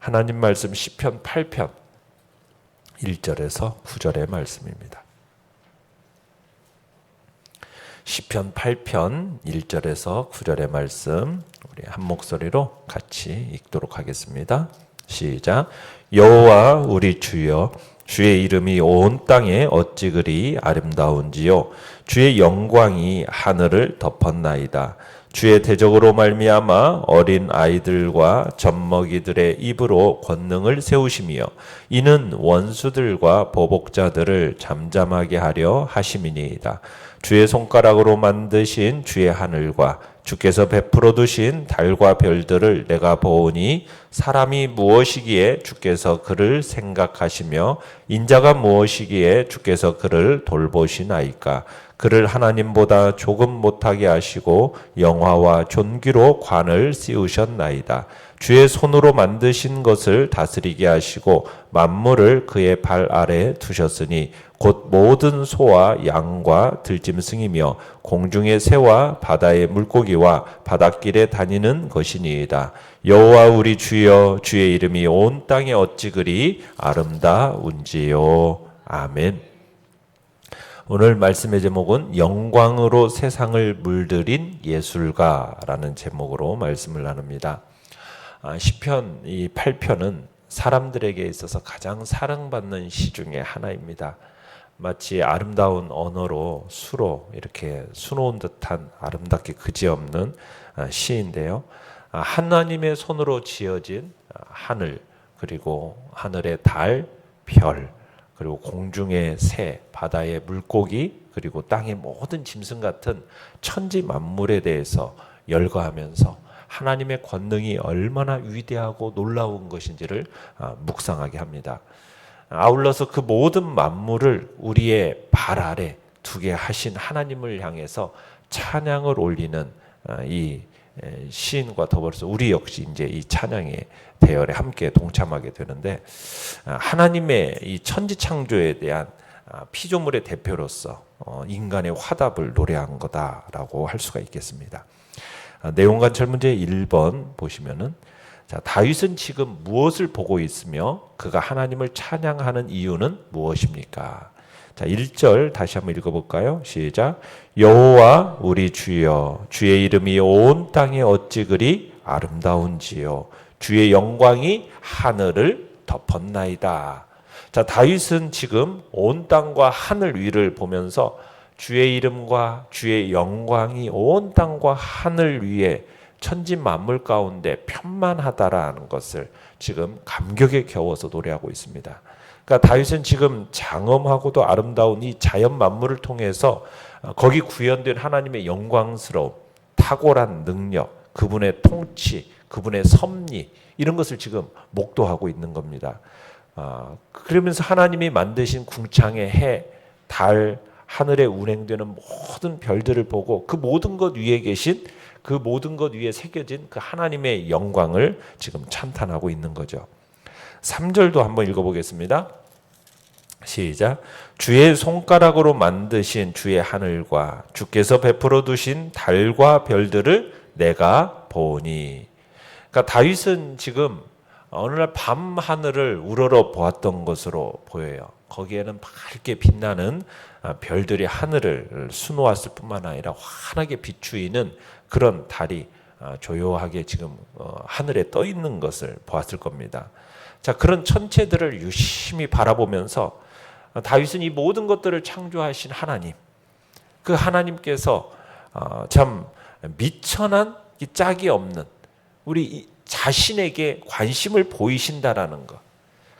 하나님 말씀 시편 8편 1절에서 9절의 말씀입니다. 시편 8편 1절에서 9절의 말씀 우리 한 목소리로 같이 읽도록 하겠습니다. 시작. 여호와 우리 주여, 주의 이름이 온 땅에 어찌 그리 아름다운지요. 주의 영광이 하늘을 덮었나이다. 주의 대적으로 말미암아 어린 아이들과 젖먹이들의 입으로 권능을 세우시며 이는 원수들과 보복자들을 잠잠하게 하려 하심이니이다. 주의 손가락으로 만드신 주의 하늘과 주께서 베풀어 두신 달과 별들을 내가 보오니 사람이 무엇이기에 주께서 그를 생각하시며 인자가 무엇이기에 주께서 그를 돌보시나이까. 그를 하나님보다 조금 못하게 하시고 영화와 존귀로 관을 씌우셨나이다. 주의 손으로 만드신 것을 다스리게 하시고 만물을 그의 발 아래 두셨으니 곧 모든 소와 양과 들짐승이며 공중의 새와 바다의 물고기와 바닷길에 다니는 것이니이다. 여호와 우리 주여, 주의 이름이 온 땅에 어찌 그리 아름다운지요. 아멘. 오늘 말씀의 제목은 영광으로 세상을 물들인 예술가라는 제목으로 말씀을 나눕니다. 시편 이 8편은 사람들에게 있어서 가장 사랑받는 시 중에 하나입니다. 마치 아름다운 언어로 수로 이렇게 수놓은 듯한 아름답게 그지없는 시인데요. 하나님의 손으로 지어진 하늘, 그리고 하늘의 달, 별, 그리고 공중의 새, 바다의 물고기, 그리고 땅의 모든 짐승 같은 천지 만물에 대해서 열거하면서 하나님의 권능이 얼마나 위대하고 놀라운 것인지를 묵상하게 합니다. 아울러서 그 모든 만물을 우리의 발 아래 두게 하신 하나님을 향해서 찬양을 올리는 이 시인과 더불어서 우리 역시 이제 이 찬양의 대열에 함께 동참하게 되는데, 하나님의 이 천지 창조에 대한 피조물의 대표로서 인간의 화답을 노래한 거다라고 할 수가 있겠습니다. 내용관찰 문제 1번 보시면은, 자, 다윗은 지금 무엇을 보고 있으며 그가 하나님을 찬양하는 이유는 무엇입니까? 자, 1절 다시 한번 읽어볼까요? 시작. 여호와 우리 주여, 주의 이름이 온 땅에 어찌 그리 아름다운지요. 주의 영광이 하늘을 덮었나이다. 자, 다윗은 지금 온 땅과 하늘 위를 보면서 주의 이름과 주의 영광이 온 땅과 하늘 위에 천지 만물 가운데 편만하다라는 것을 지금 감격에 겨워서 노래하고 있습니다. 그러니까 다윗은 지금 장엄하고도 아름다운 이 자연 만물을 통해서 거기 구현된 하나님의 영광스러움, 탁월한 능력, 그분의 통치, 그분의 섭리, 이런 것을 지금 목도하고 있는 겁니다. 그러면서 하나님이 만드신 궁창의 해, 달, 하늘에 운행되는 모든 별들을 보고 그 모든 것 위에 계신, 그 모든 것 위에 새겨진 그 하나님의 영광을 지금 찬탄하고 있는 거죠. 3절도 한번 읽어보겠습니다. 시작. 주의 손가락으로 만드신 주의 하늘과 주께서 베풀어 두신 달과 별들을 내가 보니. 그러니까 다윗은 지금 어느 날 밤 하늘을 우러러 보았던 것으로 보여요. 거기에는 밝게 빛나는 별들이 하늘을 수놓았을 뿐만 아니라 환하게 비추이는 그런 달이 조용하게 지금 하늘에 떠 있는 것을 보았을 겁니다. 자, 그런 천체들을 유심히 바라보면서 다윗은 이 모든 것들을 창조하신 하나님, 그 하나님께서 참 미천한 이 짝이 없는 우리 자신에게 관심을 보이신다라는 것,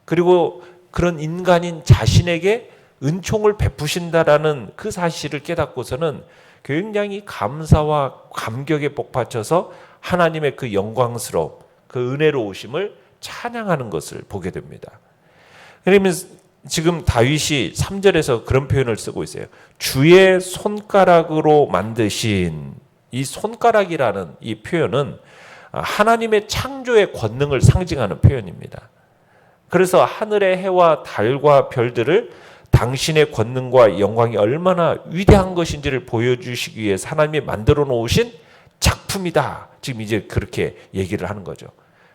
그리고 그런 인간인 자신에게 은총을 베푸신다라는 그 사실을 깨닫고서는 굉장히 감사와 감격에 복받쳐서 하나님의 그 영광스러움, 그 은혜로우심을 찬양하는 것을 보게 됩니다. 그러면 지금 다윗이 3절에서 그런 표현을 쓰고 있어요. 주의 손가락으로 만드신, 이 손가락이라는 이 표현은 하나님의 창조의 권능을 상징하는 표현입니다. 그래서 하늘의 해와 달과 별들을 당신의 권능과 영광이 얼마나 위대한 것인지를 보여주시기 위해서 하나님이 만들어 놓으신 작품이다. 지금 이제 그렇게 얘기를 하는 거죠.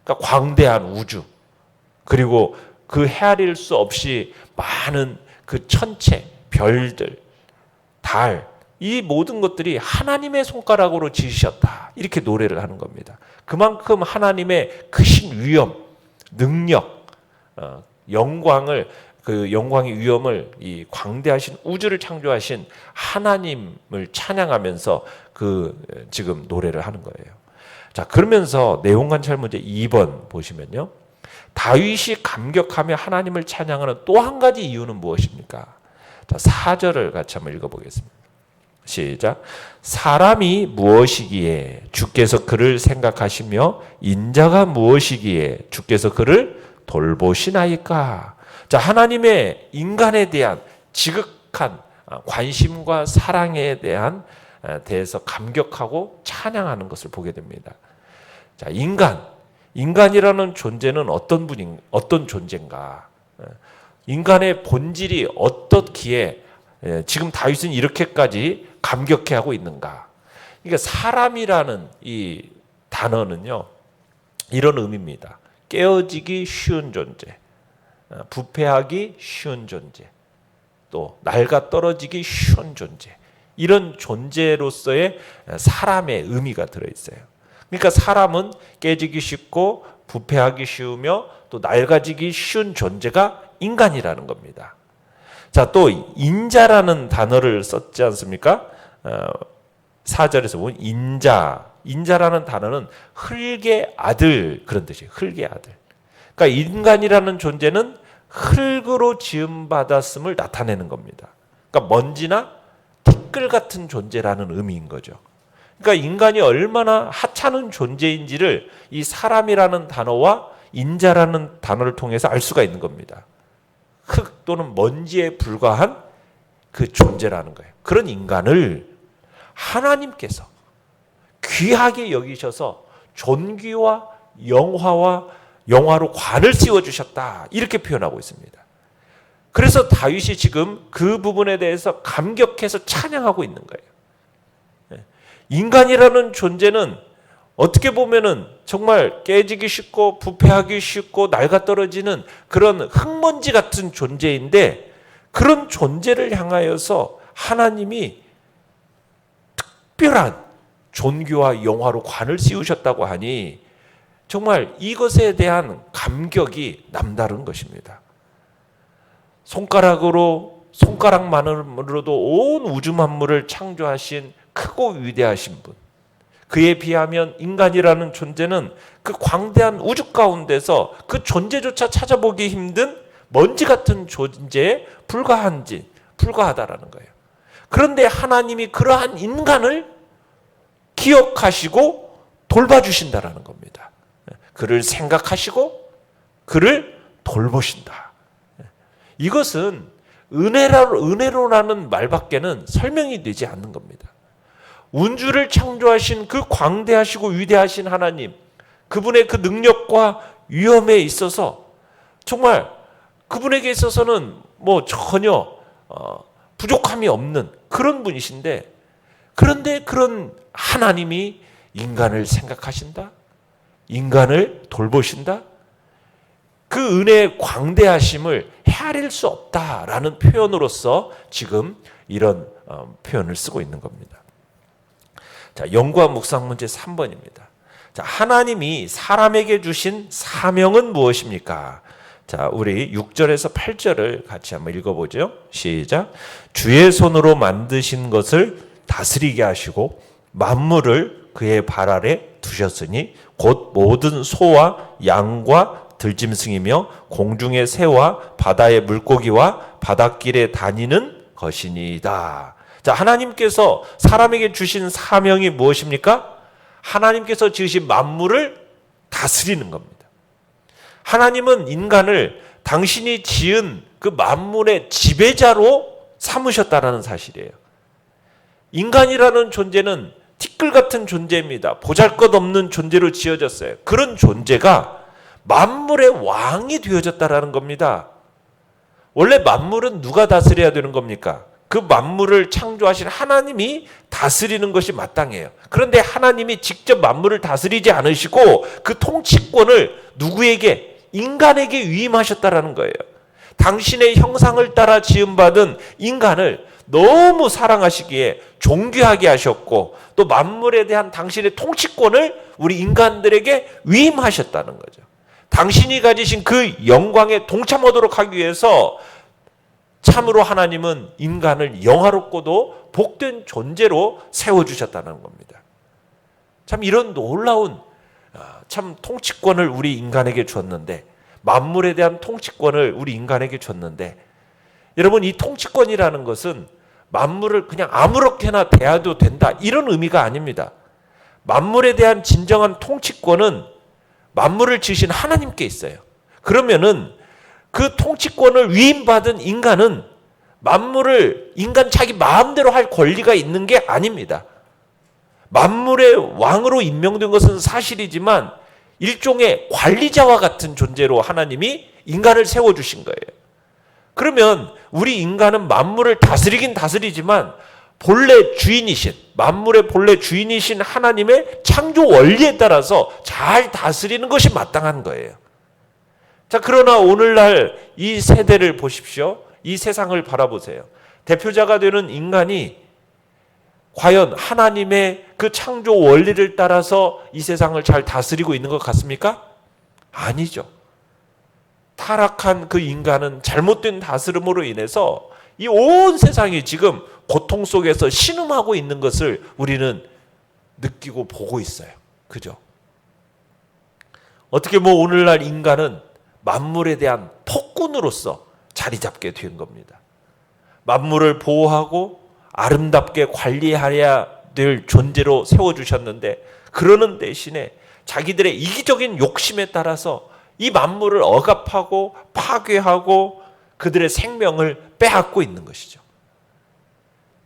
그러니까 광대한 우주, 그리고 그 헤아릴 수 없이 많은 그 천체, 별들, 달, 이 모든 것들이 하나님의 손가락으로 지으셨다. 이렇게 노래를 하는 겁니다. 그만큼 하나님의 크신 위엄, 능력, 영광을, 그 영광의 위엄을, 이 광대하신 우주를 창조하신 하나님을 찬양하면서 지금 노래를 하는 거예요. 자, 그러면서 내용관찰 문제 2번 보시면요. 다윗이 감격하며 하나님을 찬양하는 또 한 가지 이유는 무엇입니까? 자, 4절을 같이 한번 읽어보겠습니다. 시작. 사람이 무엇이기에 주께서 그를 생각하시며 인자가 무엇이기에 주께서 그를 돌보시나이까. 자, 하나님의 인간에 대한 지극한 관심과 사랑에 대해서 감격하고 찬양하는 것을 보게 됩니다. 자, 인간이라는 존재는 어떤 존재인가? 인간의 본질이 어떻기에 지금 다윗은 이렇게까지 감격해하고 있는가? 그러니까 사람이라는 이 단어는요, 이런 의미입니다. 깨어지기 쉬운 존재, 부패하기 쉬운 존재, 또 낡아 떨어지기 쉬운 존재, 이런 존재로서의 사람의 의미가 들어있어요. 그러니까 사람은 깨지기 쉽고 부패하기 쉬우며 또 낡아지기 쉬운 존재가 인간이라는 겁니다. 자, 또 인자라는 단어를 썼지 않습니까? 4절에서 보면 인자라는 단어는 흙의 아들, 그런 뜻이에요. 흙의 아들. 그러니까 인간이라는 존재는 흙으로 지음받았음을 나타내는 겁니다. 그러니까 먼지나 티끌 같은 존재라는 의미인 거죠. 그러니까 인간이 얼마나 하찮은 존재인지를 이 사람이라는 단어와 인자라는 단어를 통해서 알 수가 있는 겁니다. 흙 또는 먼지에 불과한 그 존재라는 거예요. 그런 인간을 하나님께서 귀하게 여기셔서 존귀와 영화로 관을 씌워주셨다. 이렇게 표현하고 있습니다. 그래서 다윗이 지금 그 부분에 대해서 감격해서 찬양하고 있는 거예요. 인간이라는 존재는 어떻게 보면은 정말 깨지기 쉽고 부패하기 쉽고 낡아 떨어지는 그런 흙먼지 같은 존재인데, 그런 존재를 향하여서 하나님이 특별한 존귀와 영화로 관을 씌우셨다고 하니 정말 이것에 대한 감격이 남다른 것입니다. 손가락만으로도 온 우주 만물을 창조하신 크고 위대하신 분, 그에 비하면 인간이라는 존재는 그 광대한 우주 가운데서 그 존재조차 찾아보기 힘든 먼지 같은 존재에 불과하다라는 거예요. 그런데 하나님이 그러한 인간을 기억하시고 돌봐주신다라는 겁니다. 그를 생각하시고 그를 돌보신다. 이것은 은혜로라는 말밖에는 설명이 되지 않는 겁니다. 운주를 창조하신 그 광대하시고 위대하신 하나님, 그분의 그 능력과 위엄에 있어서 정말 그분에게 있어서는 전혀 부족함이 없는 그런 분이신데, 그런데 그런 하나님이 인간을 생각하신다, 인간을 돌보신다, 그 은혜의 광대하심을 헤아릴 수 없다라는 표현으로서 지금 이런 표현을 쓰고 있는 겁니다. 자, 연구와 묵상 문제 3번입니다. 자, 하나님이 사람에게 주신 사명은 무엇입니까? 자, 우리 6절에서 8절을 같이 한번 읽어보죠. 시작. 주의 손으로 만드신 것을 다스리게 하시고 만물을 그의 발 아래 두셨으니 곧 모든 소와 양과 들짐승이며 공중의 새와 바다의 물고기와 바닷길에 다니는 것이니이다. 자, 하나님께서 사람에게 주신 사명이 무엇입니까? 하나님께서 지으신 만물을 다스리는 겁니다. 하나님은 인간을 당신이 지은 그 만물의 지배자로 삼으셨다는 사실이에요. 인간이라는 존재는 티끌 같은 존재입니다. 보잘것없는 존재로 지어졌어요. 그런 존재가 만물의 왕이 되어졌다라는 겁니다. 원래 만물은 누가 다스려야 되는 겁니까? 그 만물을 창조하신 하나님이 다스리는 것이 마땅해요. 그런데 하나님이 직접 만물을 다스리지 않으시고 그 통치권을 누구에게? 인간에게 위임하셨다라는 거예요. 당신의 형상을 따라 지음받은 인간을 너무 사랑하시기에 존귀하게 하셨고 또 만물에 대한 당신의 통치권을 우리 인간들에게 위임하셨다는 거죠. 당신이 가지신 그 영광에 동참하도록 하기 위해서 참으로 하나님은 인간을 영화롭고도 복된 존재로 세워주셨다는 겁니다. 참 이런 놀라운 참 통치권을 우리 인간에게 줬는데, 만물에 대한 통치권을 우리 인간에게 줬는데, 여러분 이 통치권이라는 것은 만물을 그냥 아무렇게나 대해도 된다 이런 의미가 아닙니다. 만물에 대한 진정한 통치권은 만물을 지으신 하나님께 있어요. 그러면은 그 통치권을 위임받은 인간은 만물을 인간 자기 마음대로 할 권리가 있는 게 아닙니다. 만물의 왕으로 임명된 것은 사실이지만 일종의 관리자와 같은 존재로 하나님이 인간을 세워주신 거예요. 그러면 우리 인간은 만물을 다스리긴 다스리지만 본래 주인이신, 만물의 본래 주인이신 하나님의 창조 원리에 따라서 잘 다스리는 것이 마땅한 거예요. 자, 그러나 오늘날 이 세대를 보십시오. 이 세상을 바라보세요. 대표자가 되는 인간이 과연 하나님의 그 창조 원리를 따라서 이 세상을 잘 다스리고 있는 것 같습니까? 아니죠. 타락한 그 인간은 잘못된 다스림으로 인해서 이 온 세상이 지금 고통 속에서 신음하고 있는 것을 우리는 느끼고 보고 있어요. 그죠? 어떻게 오늘날 인간은 만물에 대한 폭군으로서 자리 잡게 된 겁니다. 만물을 보호하고 아름답게 관리해야 될 존재로 세워주셨는데, 그러는 대신에 자기들의 이기적인 욕심에 따라서 이 만물을 억압하고 파괴하고 그들의 생명을 빼앗고 있는 것이죠.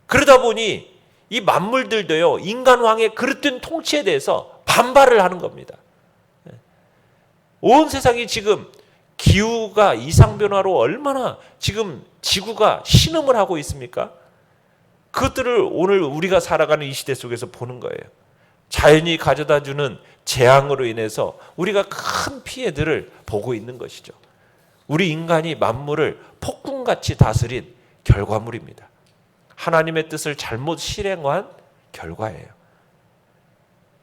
그러다 보니 이 만물들도요, 인간왕의 그릇된 통치에 대해서 반발을 하는 겁니다. 온 세상이 지금 기후가 이상변화로 얼마나 지금 지구가 신음을 하고 있습니까? 그것들을 오늘 우리가 살아가는 이 시대 속에서 보는 거예요. 자연이 가져다주는 재앙으로 인해서 우리가 큰 피해들을 보고 있는 것이죠. 우리 인간이 만물을 폭군같이 다스린 결과물입니다. 하나님의 뜻을 잘못 실행한 결과예요.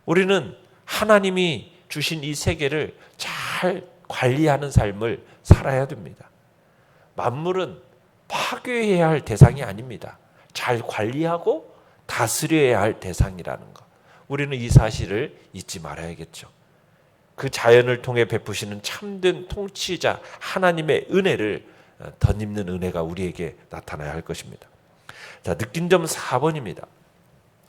우리는 하나님이 주신 이 세계를 잘 관리하는 삶을 살아야 됩니다. 만물은 파괴해야 할 대상이 아닙니다. 잘 관리하고 다스려야 할 대상이라는 것. 우리는 이 사실을 잊지 말아야겠죠. 그 자연을 통해 베푸시는 참된 통치자 하나님의 은혜를 덧입는 은혜가 우리에게 나타나야 할 것입니다. 자, 느낀 점 4번입니다.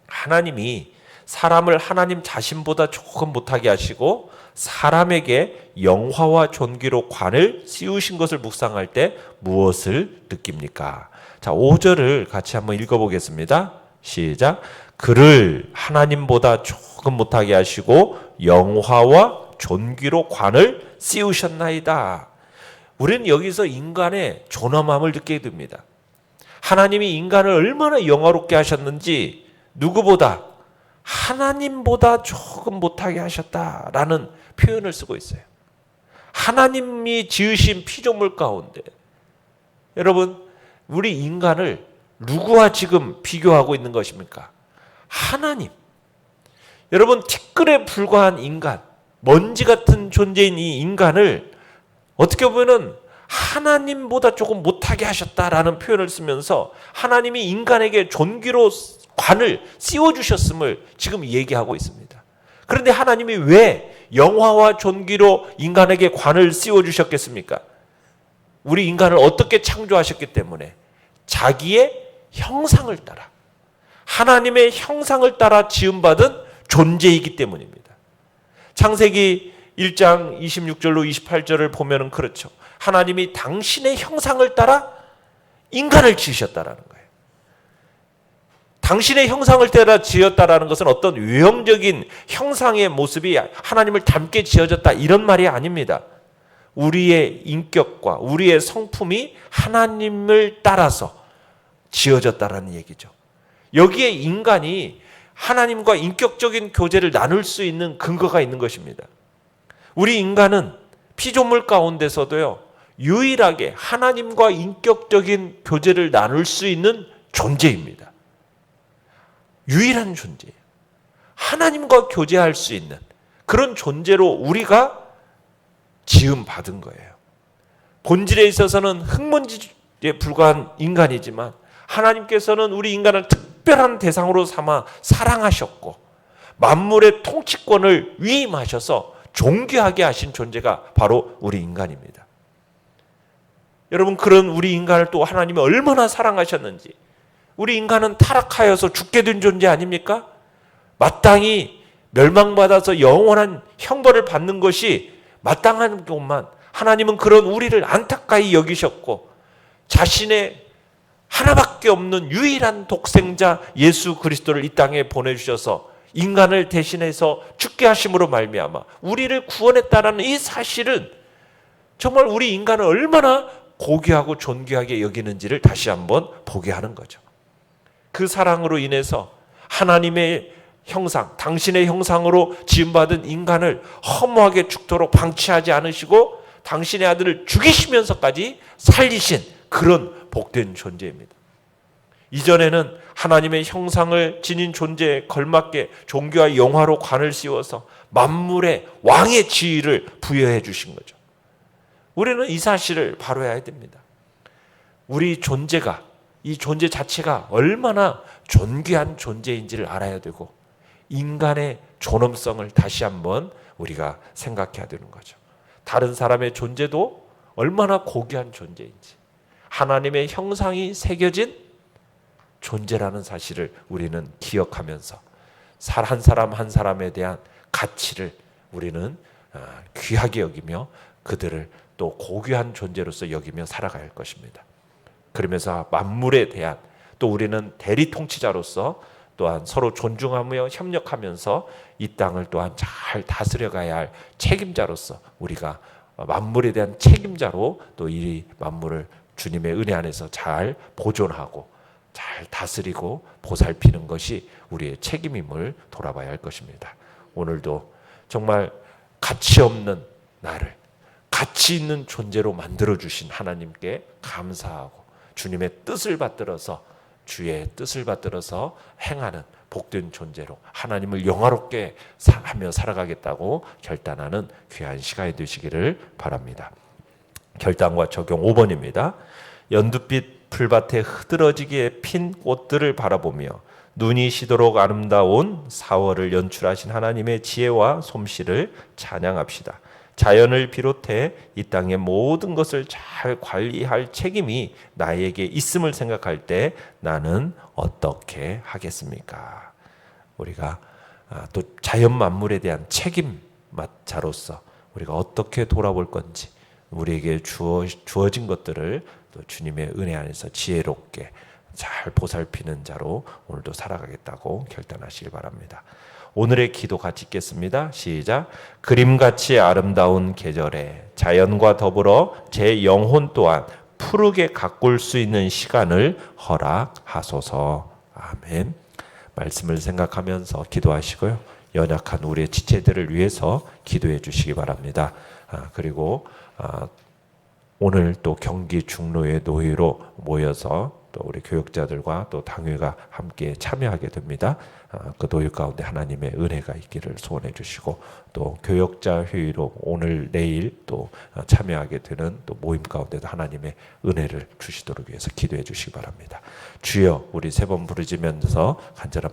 하나님이 사람을 하나님 자신보다 조금 못하게 하시고 사람에게 영화와 존귀로 관을 씌우신 것을 묵상할 때 무엇을 느낍니까? 자, 5절을 같이 한번 읽어보겠습니다. 시작. 그를 하나님보다 조금 못하게 하시고 영화와 존귀로 관을 씌우셨나이다. 우리는 여기서 인간의 존엄함을 느끼게 됩니다. 하나님이 인간을 얼마나 영화롭게 하셨는지 누구보다 하나님보다 조금 못하게 하셨다라는 표현을 쓰고 있어요. 하나님이 지으신 피조물 가운데, 여러분 우리 인간을 누구와 지금 비교하고 있는 것입니까? 하나님. 여러분 티끌에 불과한 인간, 먼지 같은 존재인 이 인간을 어떻게 보면은 하나님보다 조금 못하게 하셨다라는 표현을 쓰면서 하나님이 인간에게 존귀로 관을 씌워주셨음을 지금 얘기하고 있습니다. 그런데 하나님이 왜 영화와 존귀로 인간에게 관을 씌워주셨겠습니까? 우리 인간을 어떻게 창조하셨기 때문에 자기의 형상을 따라, 하나님의 형상을 따라 지음받은 존재이기 때문입니다. 창세기 1장 26절로 28절을 보면은 그렇죠. 하나님이 당신의 형상을 따라 인간을 지으셨다라는 거예요. 당신의 형상을 따라 지었다라는 것은 어떤 외형적인 형상의 모습이 하나님을 닮게 지어졌다 이런 말이 아닙니다. 우리의 인격과 우리의 성품이 하나님을 따라서 지어졌다라는 얘기죠. 여기에 인간이 하나님과 인격적인 교제를 나눌 수 있는 근거가 있는 것입니다. 우리 인간은 피조물 가운데서도요, 유일하게 하나님과 인격적인 교제를 나눌 수 있는 존재입니다. 유일한 존재예요. 하나님과 교제할 수 있는 그런 존재로 우리가 지음받은 거예요. 본질에 있어서는 흙먼지에 불과한 인간이지만 하나님께서는 우리 인간을 특별한 대상으로 삼아 사랑하셨고 만물의 통치권을 위임하셔서 존귀하게 하신 존재가 바로 우리 인간입니다. 여러분, 그런 우리 인간을 또 하나님이 얼마나 사랑하셨는지. 우리 인간은 타락하여서 죽게 된 존재 아닙니까? 마땅히 멸망받아서 영원한 형벌을 받는 것이 마땅한 것만 하나님은 그런 우리를 안타까이 여기셨고 자신의 하나밖에 없는 유일한 독생자 예수 그리스도를 이 땅에 보내주셔서 인간을 대신해서 죽게 하심으로 말미암아 우리를 구원했다라는 이 사실은 정말 우리 인간을 얼마나 고귀하고 존귀하게 여기는지를 다시 한번 보게 하는 거죠. 그 사랑으로 인해서 하나님의 형상, 당신의 형상으로 지음받은 인간을 허무하게 죽도록 방치하지 않으시고 당신의 아들을 죽이시면서까지 살리신 그런 복된 존재입니다. 이전에는 하나님의 형상을 지닌 존재에 걸맞게 종교와 영화로 관을 씌워서 만물의 왕의 지위를 부여해 주신 거죠. 우리는 이 사실을 바로해야 됩니다. 우리 존재가, 이 존재 자체가 얼마나 존귀한 존재인지를 알아야 되고 인간의 존엄성을 다시 한번 우리가 생각해야 되는 거죠. 다른 사람의 존재도 얼마나 고귀한 존재인지, 하나님의 형상이 새겨진 존재라는 사실을 우리는 기억하면서 한 사람 한 사람에 대한 가치를 우리는 귀하게 여기며 그들을 또 고귀한 존재로서 여기며 살아갈 것입니다. 그러면서 만물에 대한 또 우리는 대리 통치자로서 또한 서로 존중하며 협력하면서 이 땅을 또한 잘 다스려가야 할 책임자로서 우리가 만물에 대한 책임자로 또 이 만물을 주님의 은혜 안에서 잘 보존하고 잘 다스리고 보살피는 것이 우리의 책임임을 돌아봐야 할 것입니다. 오늘도 정말 가치 없는 나를 가치 있는 존재로 만들어주신 하나님께 감사하고 주님의 뜻을 받들어서 주의 뜻을 받들어서 행하는 복된 존재로 하나님을 영화롭게 하며 살아가겠다고 결단하는 귀한 시간이 되시기를 바랍니다. 결단과 적용 5번입니다. 연두빛 풀밭에 흐드러지게 핀 꽃들을 바라보며 눈이 시도록 아름다운 4월을 연출하신 하나님의 지혜와 솜씨를 찬양합시다. 자연을 비롯해 이 땅의 모든 것을 잘 관리할 책임이 나에게 있음을 생각할 때 나는 어떻게 하겠습니까? 우리가 또 자연 만물에 대한 책임자로서 우리가 어떻게 돌아볼 건지 우리에게 주어진 것들을 또 주님의 은혜 안에서 지혜롭게 잘 보살피는 자로 오늘도 살아가겠다고 결단하시기 바랍니다. 오늘의 기도 같이 읽겠습니다. 시작. 그림같이 아름다운 계절에 자연과 더불어 제 영혼 또한 푸르게 가꿀 수 있는 시간을 허락하소서. 아멘. 말씀을 생각하면서 기도하시고요. 연약한 우리의 지체들을 위해서 기도해 주시기 바랍니다. 그리고 오늘 또 경기 중로의 노회로 모여서 또 우리 교역자들과 또 당회가 함께 참여하게 됩니다. 그 노회 가운데 하나님의 은혜가 있기를 소원해 주시고 또 교역자 회의로 오늘 내일 또 참여하게 되는 또 모임 가운데도 하나님의 은혜를 주시도록 위해서 기도해 주시기 바랍니다. 주여, 우리 세 번 부르짖으면서 간절한